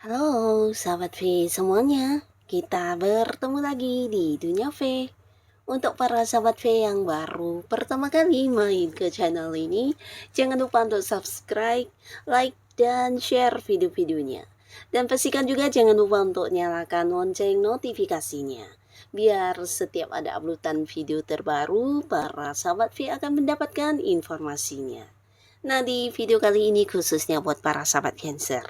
Halo sahabat V semuanya, kita bertemu lagi di Dunia V. Untuk para sahabat V yang baru pertama kali main ke channel ini, jangan lupa untuk subscribe, like, dan share video-videonya. Dan pastikan juga jangan lupa untuk nyalakan lonceng notifikasinya. Biar setiap ada uploadan video terbaru, para sahabat V akan mendapatkan informasinya. Nah, di video kali ini khususnya buat para sahabat Cancer.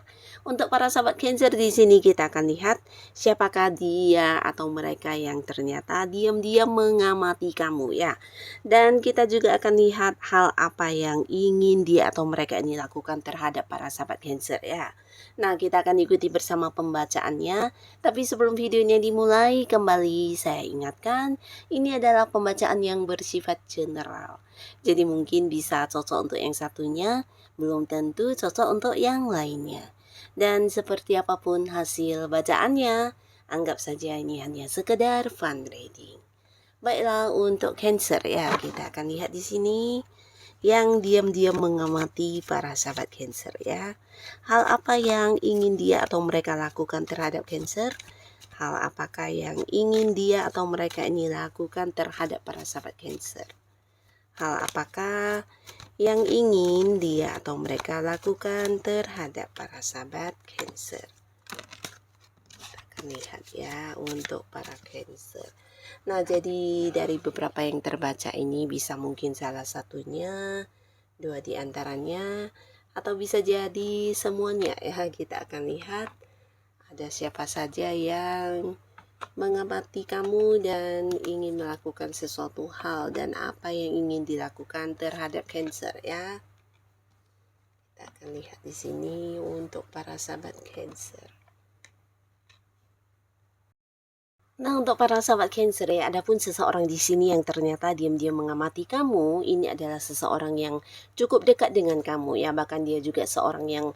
Untuk para sahabat Cancer di sini kita akan lihat siapakah dia atau mereka yang ternyata diam-diam mengamati kamu ya. Dan kita juga akan lihat hal apa yang ingin dia atau mereka ini lakukan terhadap para sahabat Cancer ya. Nah, kita akan ikuti bersama pembacaannya. Tapi sebelum videonya dimulai, kembali saya ingatkan, ini adalah pembacaan yang bersifat general. Jadi mungkin bisa cocok untuk yang satunya, belum tentu cocok untuk yang lainnya. Dan seperti apapun hasil bacaannya, anggap saja ini hanya sekedar fun reading. Baiklah, untuk Cancer ya, kita akan lihat di sini yang diam-diam mengamati para sahabat Cancer ya. Hal apa yang ingin dia atau mereka lakukan terhadap Cancer? Hal apakah yang ingin dia atau mereka ini lakukan terhadap para sahabat Cancer? Hal apakah yang ingin dia atau mereka lakukan terhadap para sahabat Cancer? Kita akan lihat ya untuk para Cancer. Nah, jadi dari beberapa yang terbaca ini bisa mungkin salah satunya, dua di antaranya, atau bisa jadi semuanya ya. Kita akan lihat ada siapa saja yang mengamati kamu dan ingin melakukan sesuatu hal dan apa yang ingin dilakukan terhadap Cancer ya. Kita akan lihat di sini untuk para sahabat Cancer. Nah, untuk para sahabat Cancer ya, adapun seseorang di sini yang ternyata diam-diam mengamati kamu, ini adalah seseorang yang cukup dekat dengan kamu ya, bahkan dia juga seorang yang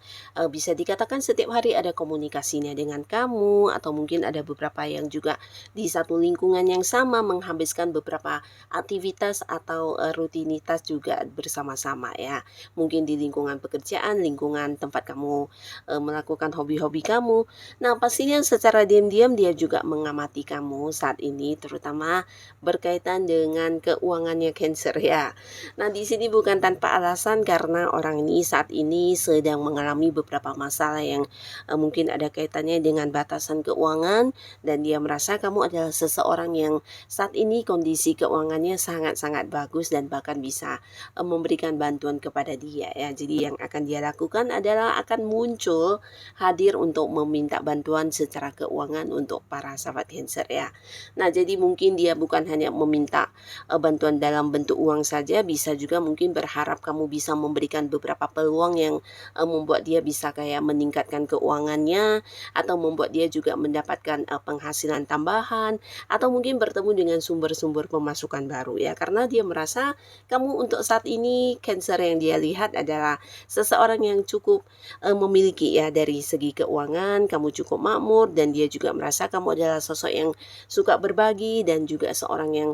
bisa dikatakan setiap hari ada komunikasinya dengan kamu, atau mungkin ada beberapa yang juga di satu lingkungan yang sama menghabiskan beberapa aktivitas atau rutinitas juga bersama-sama ya. Mungkin di lingkungan pekerjaan, lingkungan tempat kamu melakukan hobi-hobi kamu. Nah, pastinya secara diam-diam dia juga mengamati kamu saat ini, terutama berkaitan dengan keuangannya Cancer ya. Nah, di sini bukan tanpa alasan karena orang ini saat ini sedang mengalami beberapa masalah yang mungkin ada kaitannya dengan batasan keuangan, dan dia merasa kamu adalah seseorang yang saat ini kondisi keuangannya sangat-sangat bagus dan bahkan bisa memberikan bantuan kepada dia ya. Jadi yang akan dia lakukan adalah akan muncul hadir untuk meminta bantuan secara keuangan untuk para sahabat Cancer ya. Nah, jadi mungkin dia bukan hanya meminta bantuan dalam bentuk uang saja, bisa juga mungkin berharap kamu bisa memberikan beberapa peluang yang membuat dia bisa kayak meningkatkan keuangannya, atau membuat dia juga mendapatkan penghasilan tambahan, atau mungkin bertemu dengan sumber-sumber pemasukan baru ya. Karena dia merasa kamu untuk saat ini Cancer yang dia lihat adalah seseorang yang cukup memiliki ya, dari segi keuangan kamu cukup makmur, dan dia juga merasa kamu adalah sosok yang suka berbagi dan juga seorang yang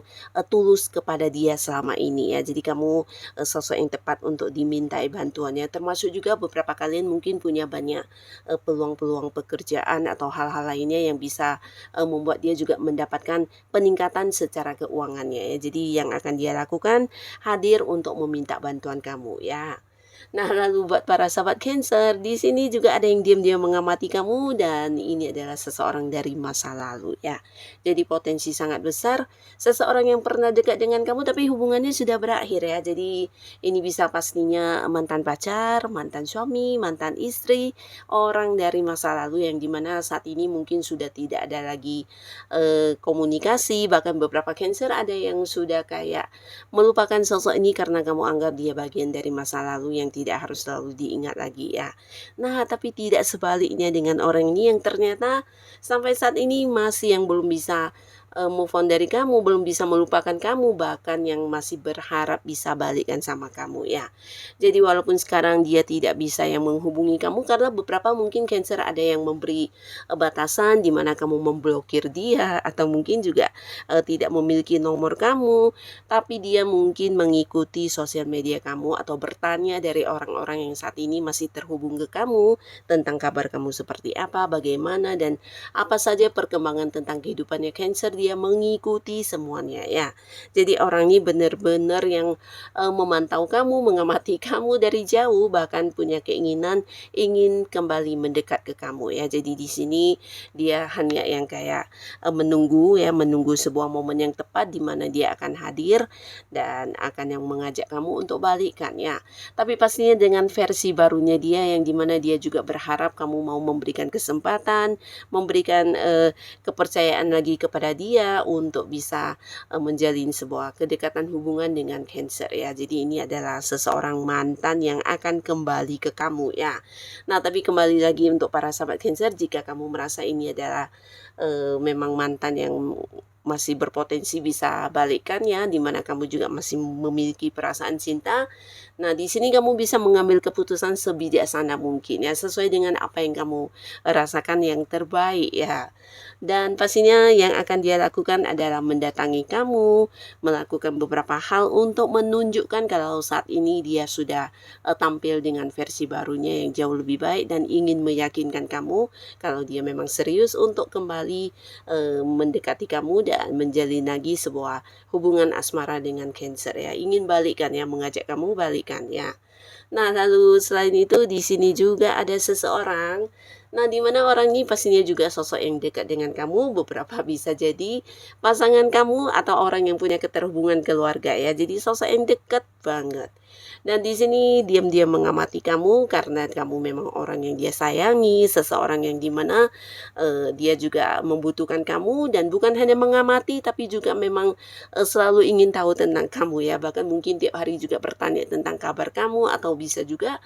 tulus kepada dia selama ini ya. Jadi kamu sosok yang tepat untuk dimintai bantuannya, termasuk juga beberapa kalian mungkin punya banyak peluang-peluang pekerjaan atau hal-hal lainnya yang bisa membuat dia juga mendapatkan peningkatan secara keuangannya ya. Jadi yang akan dia lakukan hadir untuk meminta bantuan kamu ya. Nah, lalu buat para sahabat Cancer, di sini juga ada yang diam-diam mengamati kamu, dan ini adalah seseorang dari masa lalu ya. Jadi potensi sangat besar seseorang yang pernah dekat dengan kamu tapi hubungannya sudah berakhir ya. Jadi ini bisa pastinya mantan pacar, mantan suami, mantan istri, orang dari masa lalu yang dimana saat ini mungkin sudah tidak ada lagi komunikasi. Bahkan beberapa Cancer ada yang sudah kayak melupakan sosok ini karena kamu anggap dia bagian dari masa lalu yang yang tidak harus selalu diingat lagi ya. Nah, tapi tidak sebaliknya dengan orang ini yang ternyata sampai saat ini masih yang belum bisa move on dari kamu, belum bisa melupakan kamu, bahkan yang masih berharap bisa balikan sama kamu ya. Jadi walaupun sekarang dia tidak bisa yang menghubungi kamu karena beberapa mungkin Cancer ada yang memberi batasan di mana kamu memblokir dia atau mungkin juga tidak memiliki nomor kamu, tapi dia mungkin mengikuti sosial media kamu atau bertanya dari orang-orang yang saat ini masih terhubung ke kamu tentang kabar kamu seperti apa, bagaimana dan apa saja perkembangan tentang kehidupannya Cancer, dia mengikuti semuanya ya. Jadi orang ini benar-benar yang memantau kamu, mengamati kamu dari jauh, bahkan punya keinginan ingin kembali mendekat ke kamu ya. Jadi di sini dia hanya yang kayak menunggu ya, menunggu sebuah momen yang tepat di mana dia akan hadir dan akan yang mengajak kamu untuk balikan ya. Tapi pastinya dengan versi barunya dia yang dimana dia juga berharap kamu mau memberikan kesempatan, memberikan kepercayaan lagi kepada dia untuk bisa menjalin sebuah kedekatan hubungan dengan Cancer ya. Jadi ini adalah seseorang mantan yang akan kembali ke kamu ya. Nah, tapi kembali lagi untuk para sahabat Cancer, jika kamu merasa ini adalah memang mantan yang masih berpotensi bisa balikan ya, di mana kamu juga masih memiliki perasaan cinta. Nah, di sini kamu bisa mengambil keputusan sebijaksana mungkin ya, sesuai dengan apa yang kamu rasakan yang terbaik ya. Dan pastinya yang akan dia lakukan adalah mendatangi kamu, melakukan beberapa hal untuk menunjukkan kalau saat ini dia sudah tampil dengan versi barunya yang jauh lebih baik dan ingin meyakinkan kamu kalau dia memang serius untuk kembali mendekati kamu dan menjalin lagi sebuah hubungan asmara dengan Cancer ya. Ingin balikan ya, mengajak kamu balikan ya. Nah, lalu selain itu di sini juga ada seseorang. Nah, di mana orang ini pastinya juga sosok yang dekat dengan kamu, beberapa bisa jadi pasangan kamu atau orang yang punya keterhubungan keluarga ya. Jadi sosok yang dekat banget. Dan di sini diam-diam mengamati kamu karena kamu memang orang yang dia sayangi, seseorang yang dimana dia juga membutuhkan kamu dan bukan hanya mengamati tapi juga memang selalu ingin tahu tentang kamu ya. Bahkan mungkin tiap hari juga bertanya tentang kabar kamu atau bisa juga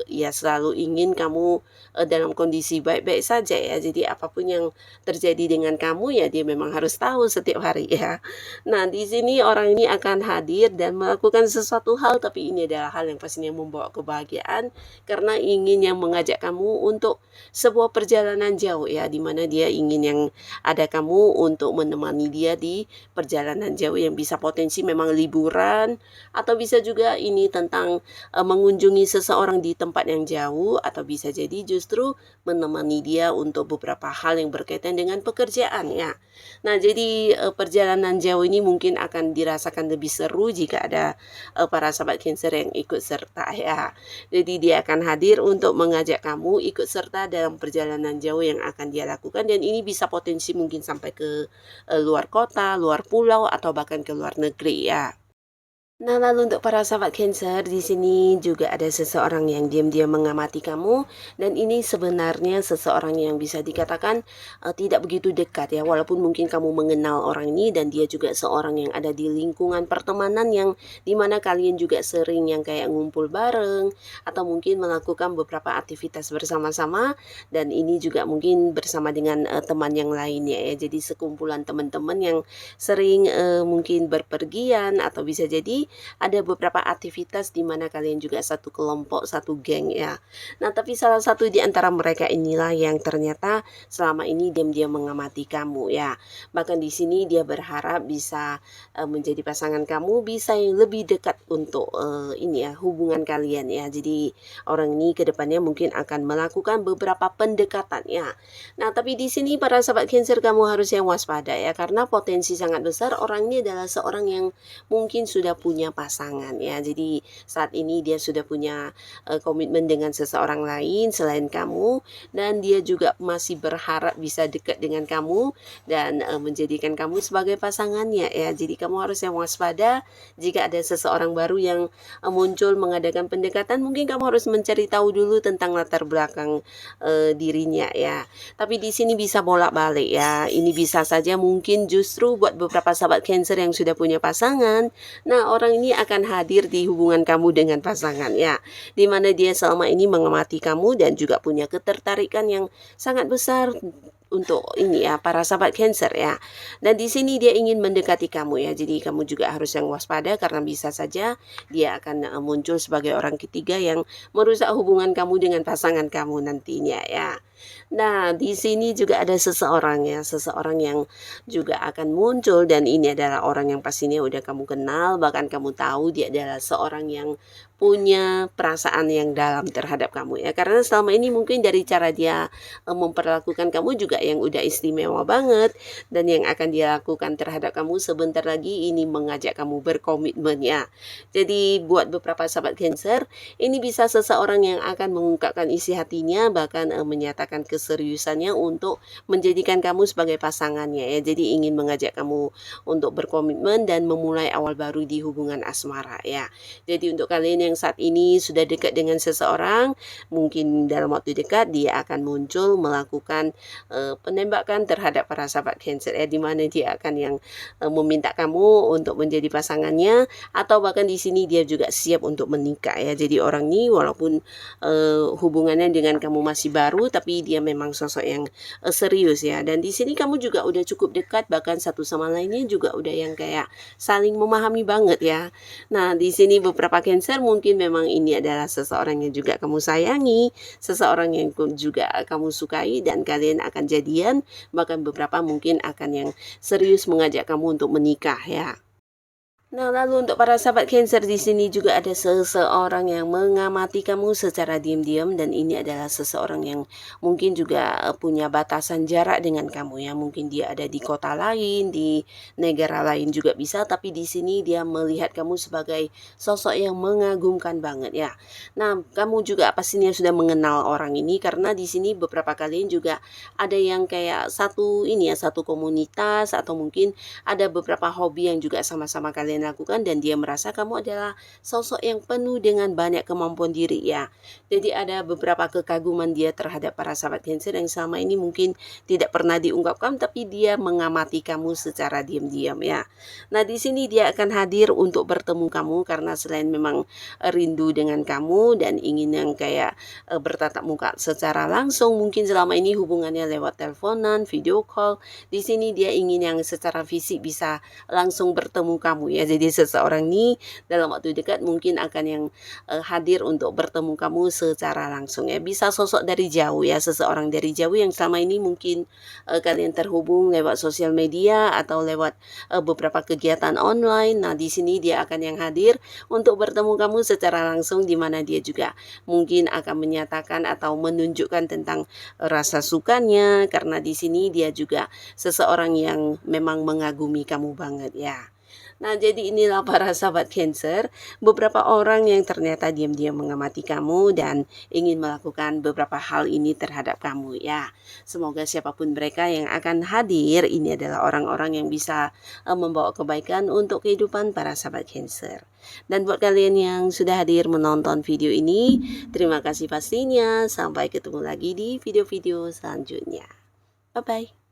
ya selalu ingin kamu dalam kondisi baik-baik saja ya. Jadi apapun yang terjadi dengan kamu ya dia memang harus tahu setiap hari ya. Nah, di sini orang ini akan hadir dan melakukan sesuatu hal, tapi ini adalah hal yang pastinya membawa kebahagiaan karena ingin yang mengajak kamu untuk sebuah perjalanan jauh ya, di mana dia ingin yang ada kamu untuk menemani dia di perjalanan jauh yang bisa potensi memang liburan atau bisa juga ini tentang mengunjungi seseorang di tempat yang jauh atau bisa jadi justru menemani dia untuk beberapa hal yang berkaitan dengan pekerjaan ya. Nah, jadi perjalanan jauh ini mungkin akan dirasakan lebih seru jika ada para sahabat Cancer yang ikut serta ya. Jadi dia akan hadir untuk mengajak kamu ikut serta dalam perjalanan jauh yang akan dia lakukan dan ini bisa potensi mungkin sampai ke luar kota, luar pulau atau bahkan ke luar negeri ya. Nah, lalu untuk para sahabat Cancer, di sini juga ada seseorang yang diam-diam mengamati kamu dan ini sebenarnya seseorang yang bisa dikatakan tidak begitu dekat ya, walaupun mungkin kamu mengenal orang ini dan dia juga seorang yang ada di lingkungan pertemanan yang dimana kalian juga sering yang kayak ngumpul bareng atau mungkin melakukan beberapa aktivitas bersama-sama dan ini juga mungkin bersama dengan teman yang lainnya ya. Jadi sekumpulan teman-teman yang sering mungkin berpergian atau bisa jadi ada beberapa aktivitas di mana kalian juga satu kelompok, satu geng ya. Nah, tapi salah satu di antara mereka inilah yang ternyata selama ini diam-diam mengamati kamu ya. Bahkan di sini dia berharap bisa menjadi pasangan kamu, bisa yang lebih dekat untuk ini ya, hubungan kalian ya. Jadi orang ini kedepannya mungkin akan melakukan beberapa pendekatan ya. Nah, tapi di sini para sahabat Cancer kamu harus yang waspada ya karena potensi sangat besar orang ini adalah seorang yang mungkin sudah punya pasangan ya. Jadi saat ini dia sudah punya komitmen dengan seseorang lain selain kamu dan dia juga masih berharap bisa dekat dengan kamu dan menjadikan kamu sebagai pasangannya ya. Jadi kamu harus yang waspada jika ada seseorang baru yang muncul mengadakan pendekatan, mungkin kamu harus mencari tahu dulu tentang latar belakang dirinya ya. Tapi di sini bisa bolak-balik ya. Ini bisa saja mungkin justru buat beberapa sahabat Cancer yang sudah punya pasangan. Nah, orang seseorang ini akan hadir di hubungan kamu dengan pasangan ya, di mana dia selama ini mengamati kamu dan juga punya ketertarikan yang sangat besar untuk ini ya, para sahabat Cancer ya. Dan di sini dia ingin mendekati kamu ya, jadi kamu juga harus yang waspada karena bisa saja dia akan muncul sebagai orang ketiga yang merusak hubungan kamu dengan pasangan kamu nantinya ya. Nah, di sini juga ada seseorang ya, seseorang yang juga akan muncul dan ini adalah orang yang pastinya udah kamu kenal, bahkan kamu tahu dia adalah seorang yang punya perasaan yang dalam terhadap kamu ya. Karena selama ini mungkin dari cara dia memperlakukan kamu juga yang udah istimewa banget, dan yang akan dia lakukan terhadap kamu sebentar lagi ini mengajak kamu berkomitmen ya. Jadi buat beberapa sahabat Cancer, ini bisa seseorang yang akan mengungkapkan isi hatinya, bahkan menyatakan keseriusannya untuk menjadikan kamu sebagai pasangannya ya. Jadi ingin mengajak kamu untuk berkomitmen dan memulai awal baru di hubungan asmara ya. Jadi untuk kalian yang saat ini sudah dekat dengan seseorang, mungkin dalam waktu dekat dia akan muncul melakukan penembakan terhadap para sahabat Cancer ya, di mana dia akan yang meminta kamu untuk menjadi pasangannya, atau bahkan di sini dia juga siap untuk menikah ya. Jadi orang ini walaupun hubungannya dengan kamu masih baru, tapi dia memang sosok yang serius ya. Dan di sini kamu juga udah cukup dekat, bahkan satu sama lainnya juga udah yang kayak saling memahami banget ya. Nah, di sini beberapa Cancer mungkin memang ini adalah seseorang yang juga kamu sayangi, seseorang yang juga kamu sukai, dan kalian akan jadian, bahkan beberapa mungkin akan yang serius mengajak kamu untuk menikah ya. Nah, lalu untuk para sahabat Cancer di sini juga ada seseorang yang mengamati kamu secara diam-diam, dan ini adalah seseorang yang mungkin juga punya batasan jarak dengan kamu ya. Mungkin dia ada di kota lain, di negara lain juga bisa, tapi di sini dia melihat kamu sebagai sosok yang mengagumkan banget ya. Nah, kamu juga pastinya sudah mengenal orang ini karena di sini beberapa kalian juga ada yang kayak satu ini ya, satu komunitas, atau mungkin ada beberapa hobi yang juga sama-sama kalian lakukan, dan dia merasa kamu adalah sosok yang penuh dengan banyak kemampuan diri ya. Jadi ada beberapa kekaguman dia terhadap para sahabat Cancer yang selama ini mungkin tidak pernah diungkapkan, tapi dia mengamati kamu secara diam-diam ya. Nah, di sini dia akan hadir untuk bertemu kamu karena selain memang rindu dengan kamu dan ingin yang kayak bertatap muka secara langsung, mungkin selama ini hubungannya lewat teleponan, video call. Di sini dia ingin yang secara fisik bisa langsung bertemu kamu ya. Jadi seseorang ini dalam waktu dekat mungkin akan yang hadir untuk bertemu kamu secara langsung ya. Bisa sosok dari jauh ya, seseorang dari jauh yang selama ini mungkin kalian terhubung lewat sosial media atau lewat beberapa kegiatan online. Nah, di sini dia akan yang hadir untuk bertemu kamu secara langsung, di mana dia juga mungkin akan menyatakan atau menunjukkan tentang rasa sukanya, karena di sini dia juga seseorang yang memang mengagumi kamu banget ya. Nah, jadi inilah para sahabat Cancer, beberapa orang yang ternyata diam-diam mengamati kamu dan ingin melakukan beberapa hal ini terhadap kamu ya. Semoga siapapun mereka yang akan hadir, ini adalah orang-orang yang bisa membawa kebaikan untuk kehidupan para sahabat Cancer. Dan buat kalian yang sudah hadir menonton video ini, terima kasih pastinya. Sampai ketemu lagi di video-video selanjutnya. Bye-bye.